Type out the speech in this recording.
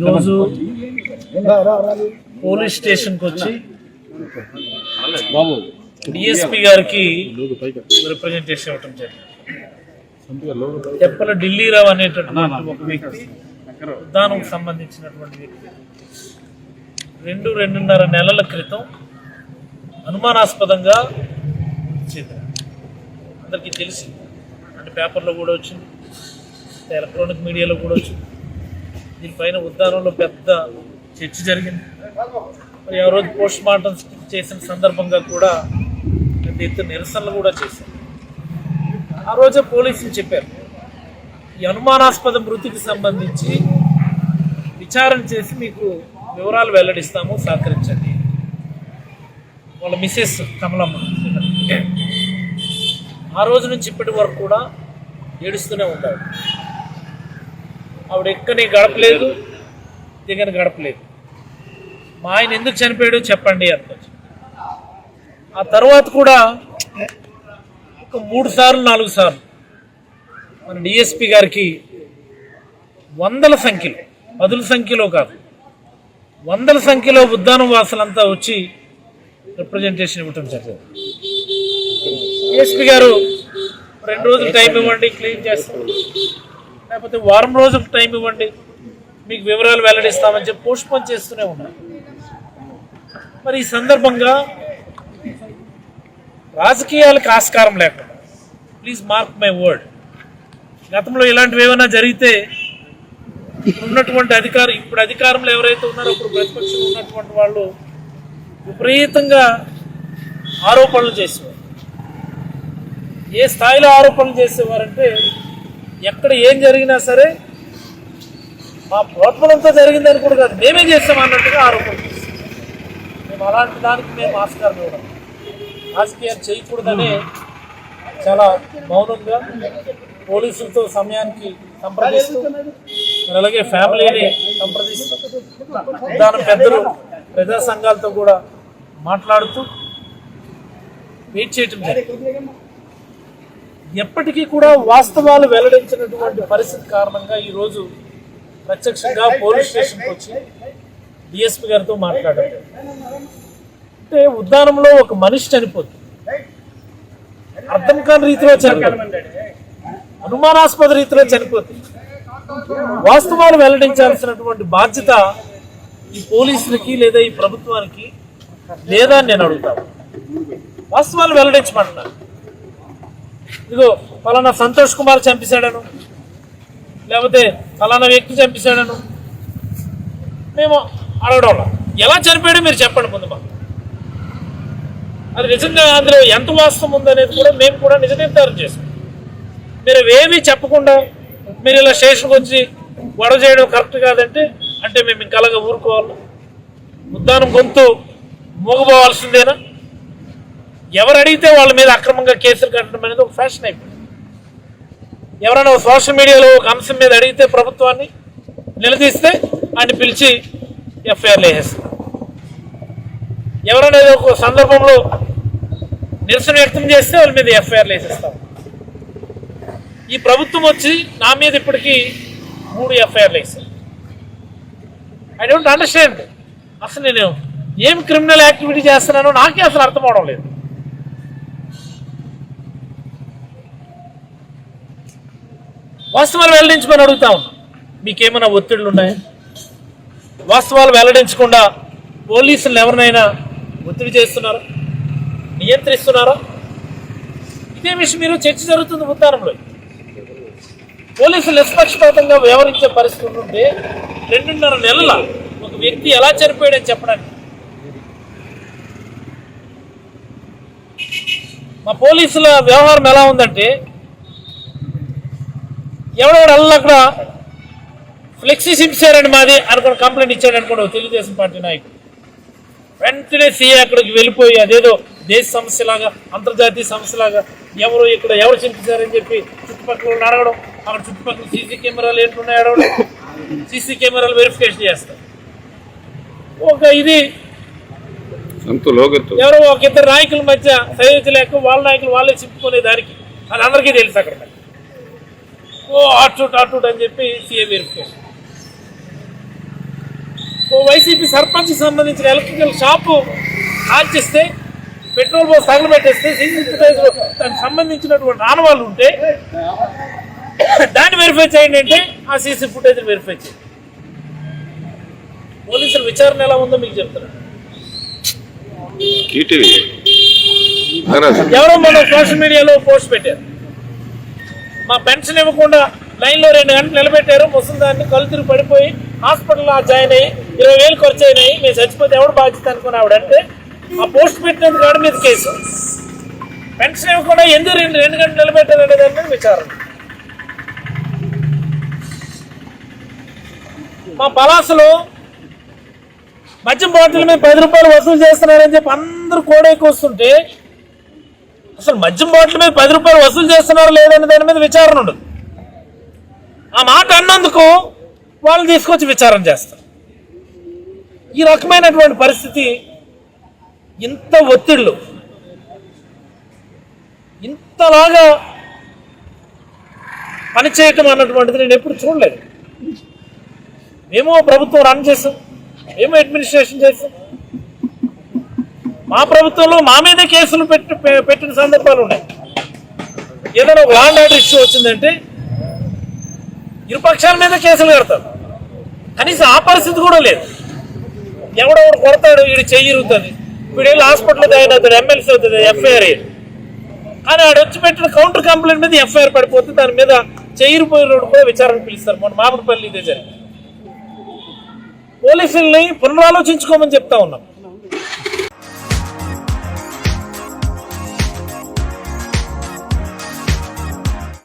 ఈరోజు పోలీస్ స్టేషన్కి వచ్చి డిఎస్పీ గారికి రిప్రజెంటేషన్ ఇవ్వటం జరిగింది. తెప్పల ఢిల్లీరావు అనేటటువంటి ఒక వ్యక్తి, ఉద్దానంకు సంబంధించినటువంటి వ్యక్తి 2-2.5 నెలల క్రితం అనుమానాస్పదంగా అందరికీ తెలిసి, అంటే పేపర్లో కూడా వచ్చింది, ఎలక్ట్రానిక్ మీడియాలో కూడా వచ్చింది. దీనిపైన ఉద్దానంలో పెద్ద చర్చ జరిగింది. మరి ఆ రోజు పోస్ట్ మార్టం చేసిన సందర్భంగా కూడా పెద్ద ఎత్తున నిరసనలు కూడా చేశారు. ఆ రోజే పోలీసులు చెప్పారు, ఈ అనుమానాస్పద మృతికి సంబంధించి విచారణ చేసి మీకు వివరాలు వెల్లడిస్తాము, సహకరించండి. వాళ్ళ మిసెస్ కమలమ్మ ఆ రోజు నుంచి ఇప్పటి వరకు కూడా ఏడుస్తూనే ఉంటాడు. ఆవిడ ఎక్కని గడపలేదు, దిగని గడపలేదు. మా ఆయన ఎందుకు చనిపోయాడో చెప్పండి అంత. ఆ తర్వాత కూడా ఒక 3-4 సార్లు మన డిఎస్పీ గారికి వందల సంఖ్యలో, 10ల సంఖ్యలో కాదు, వందల సంఖ్యలో ఉద్దానం వాసులంతా వచ్చి రిప్రజెంటేషన్ ఇవ్వటం జరిగింది. డిఎస్పీ గారు 2 రోజులు టైం ఇవ్వండి, క్లీన్ చేస్తాం, లేకపోతే వారం రోజులు టైం ఇవ్వండి, మీకు వివరాలు వెల్లడిస్తామని చెప్పి పోస్ట్పోన్ చేస్తూనే ఉన్నారు. మరి ఈ సందర్భంగా రాజకీయాలకు ఆస్కారం లేకుండా, ప్లీజ్ మార్క్ మై వర్డ్, గతంలో ఇలాంటివి ఏమైనా జరిగితే ఉన్నటువంటి ఇప్పుడు అధికారంలో ఎవరైతే ఉన్నారో అప్పుడు ప్రతిపక్షంలో ఉన్నటువంటి వాళ్ళు విపరీతంగా ఆరోపణలు చేసేవారు. ఏ స్థాయిలో ఆరోపణలు చేసేవారంటే, ఎక్కడ ఏం జరిగినా సరే మా ప్రోత్బలంతో జరిగిందని కూడా కాదు, మేమే చేస్తాం అన్నట్టుగా ఆరోపణలు చేస్తాం. మేము అలాంటి దానికి మేము ఆస్కారం ఇవ్వడం, రాజకీయాలు చేయకూడదని చాలా మౌనంగా పోలీసులతో సమయానికి సంప్రదిస్తూ, మరి అలాగే ఫ్యామిలీని సంప్రదిస్తూ, ఉద్దానం పెద్దలు, ప్రజా సంఘాలతో కూడా మాట్లాడుతూ వెయిట్ చేయటం జరిగింది. ఎప్పటికీ కూడా వాస్తవాలు వెల్లడించినటువంటి పరిస్థితి కారణంగా ఈరోజు ప్రత్యక్షంగా పోలీస్ స్టేషన్కి వచ్చి డిఎస్పీ గారితో మాట్లాడారు. అంటే ఉద్దానంలో ఒక మనిషి చనిపోతుంది, అర్థం కాని రీతిలో చనిపోతుంది, అనుమానాస్పద రీతిలో చనిపోతుంది. వాస్తవాలు వెల్లడించాల్సినటువంటి బాధ్యత ఈ పోలీసులకి లేదా ఈ ప్రభుత్వానికి లేదా అని నేను అడుగుతాను. వాస్తవాలు వెల్లడించమంటున్నాను. ఇదిగో ఫలానా సంతోష్ కుమార్ చంపేశాడను, లేకపోతే ఫలానా వ్యక్తి చంపేశాడను మేము అడగడం. ఎలా చనిపోయాడో మీరు చెప్పండి ముందు మాకు. అది నిజంగా అందులో ఎంత వాస్తవం ఉందనేది కూడా మేము కూడా నిజ నిర్ధారణ చేస్తాం. మీరు ఏమీ చెప్పకుండా మీరు ఇలా స్టేషన్కి వచ్చి గొడవ చేయడం కరెక్ట్ కాదంటే, అంటే మేము ఇంకా అలాగా ఊరుకోవాలి? ఉద్దానం గొంతు మూగపోవాల్సిందేనా? ఎవరు అడిగితే వాళ్ళ మీద అక్రమంగా కేసులు కట్టడం అనేది ఒక ఫ్యాషన్ అయిపోయింది. ఎవరైనా సోషల్ మీడియాలో ఒక అంశం మీద అడిగితే ప్రభుత్వాన్ని నిలదీస్తే ఆయన పిలిచి ఎఫ్ఐఆర్లు వేసేస్తారు. ఎవరైనా ఒక సందర్భంలో నిరసన వ్యక్తం చేస్తే వాళ్ళ మీద ఎఫ్ఐఆర్లు వేసేస్తాం. ఈ ప్రభుత్వం వచ్చి నా మీద ఇప్పటికీ 3 ఎఫ్ఐఆర్లు వేసారు. I don't understand. అసలు నేను ఏం క్రిమినల్ యాక్టివిటీ చేస్తున్నానో నాకే అసలు అర్థం అవడం లేదు. వాస్తవాలు వెల్లడించమని అడుగుతా ఉన్నా. మీకేమైనా ఒత్తిళ్లు ఉన్నాయా? వాస్తవాలు వెల్లడించకుండా పోలీసులను ఎవరినైనా ఒత్తిడి చేస్తున్నారా, నియంత్రిస్తున్నారా? ఇదే విషయం మీరు చర్చ జరుగుతుంది ఉద్దానంలో. పోలీసులు నిష్పక్షపాతంగా వ్యవహరించే పరిస్థితులు ఉంటే 2.5 నెలల ఒక వ్యక్తి ఎలా చనిపోయాడని చెప్పడానికి మా పోలీసుల వ్యవహారం ఎలా ఉందంటే, ఎవడెవడల్లా అక్కడ ఫ్లెక్సీ సింపారండి మాది అనుకుని కంప్లైంట్ ఇచ్చాడు అనుకోండి తెలుగుదేశం పార్టీ నాయకుడు, వెంటనే సీఏ అక్కడికి వెళ్ళిపోయి అదేదో దేశ సమస్యలాగా, అంతర్జాతీయ సమస్యలాగా ఎవరు చింపారని చెప్పి చుట్టుపక్కల అడగడం, అక్కడ చుట్టుపక్కల సీసీ కెమెరాలు ఏంటున్నాయి అడగడం, సీసీ కెమెరాలు వెరిఫికేషన్ చేస్తారు. ఇది ఎవరో ఒక ఇద్దరు నాయకుల మధ్య సైనిక లేక వాళ్ళ నాయకులు వాళ్ళే చింపుకునే దానికి అది అందరికీ తెలుసు. అక్కడ అటు అని చెప్పి సీఏ వెరిఫికేషన్. ఓ వైసీపీ సర్పంచ్కి సంబంధించిన ఎలక్ట్రికల్ షాపు కాల్చిస్తే పెట్రోల్ పోసి తగలబెట్టేస్తే సీసీ ఫుటేజ్లో దానికి సంబంధించినటువంటి ఆనవాళ్ళు ఉంటే దాన్ని వెరిఫై చేయండి అంటే ఆ సీసీ ఫుటేజ్ వెరిఫై చేయండి. పోలీసుల విచారణ ఎలా ఉందో మీకు చెప్తున్నారు. ఎవరో మనం సోషల్ మీడియాలో పోస్ట్ పెట్టారు, మా పెన్షన్ ఇవ్వకుండా లైన్లో 2 గంటలు నిలబెట్టారు, ముసలిదాన్ని కళ్ళు తిరిగి పడిపోయి హాస్పిటల్లో జాయిన్ అయ్యి 20,000 ఖర్చు అయినాయి, మేము చచ్చిపోతే ఎవడు బాధ్యత అనుకుని ఆవిడంటే ఆ పోస్ట్ పెట్టినందుకు ఆవిడ మీద కేసు. పెన్షన్ ఇవ్వకుండా ఎందుకు 2 గంటలు నిలబెట్టారు అనే దాని మీద విచారణ. మా పలాసలో మద్యం బాటిల్ మీద 10 రూపాయలు వసూలు చేస్తున్నారని చెప్పి అందరూ కోడైకి వస్తుంటే అసలు మద్యం బాటిల్ మీద 10 రూపాయలు వసూలు చేస్తున్నారా లేదనే దాని మీద విచారణ ఉండదు. ఆ మాట అన్నందుకు వాళ్ళు తీసుకొచ్చి విచారణ చేస్తారు. ఈ రకమైనటువంటి పరిస్థితి, ఇంత ఒత్తిళ్ళు, ఇంతలాగా పనిచేయటం అన్నటువంటిది నేను ఎప్పుడు చూడలేదు. మేము ప్రభుత్వం రన్ చేసాం, మేము అడ్మినిస్ట్రేషన్ చేసాం. మా ప్రభుత్వంలో మా మీదే కేసులు పెట్టిన సందర్భాలు ఉన్నాయి. ఏదైనా ఒక లా అండ్ ఆర్డర్ ఇష్యూ వచ్చిందంటే ఇరుపక్షాల మీద కేసులు కడతారు. కనీసం ఆ పరిస్థితి కూడా లేదు. ఎవడెవడు కొడతాడు, వీడు చెయ్యిరుగుతుంది, వీడు వెళ్ళి హాస్పిటల్లో జాయిన్ అవుతాడు, ఎమ్మెల్సీ అవుతుంది, ఎఫ్ఐఆర్ అయ్యేది. కానీ ఆడు వచ్చి పెట్టిన కౌంటర్ కంప్లైంట్ మీద ఎఫ్ఐఆర్ పడిపోతుంది, దాని మీద చెయ్యిరిపోయినోడు కూడా విచారణ పిలుస్తారు. మొన్న మామిడిపల్లి ఇదే జరిగింది. పోలీసుల్ని పునరాలోచించుకోమని చెప్తా ఉన్నాం.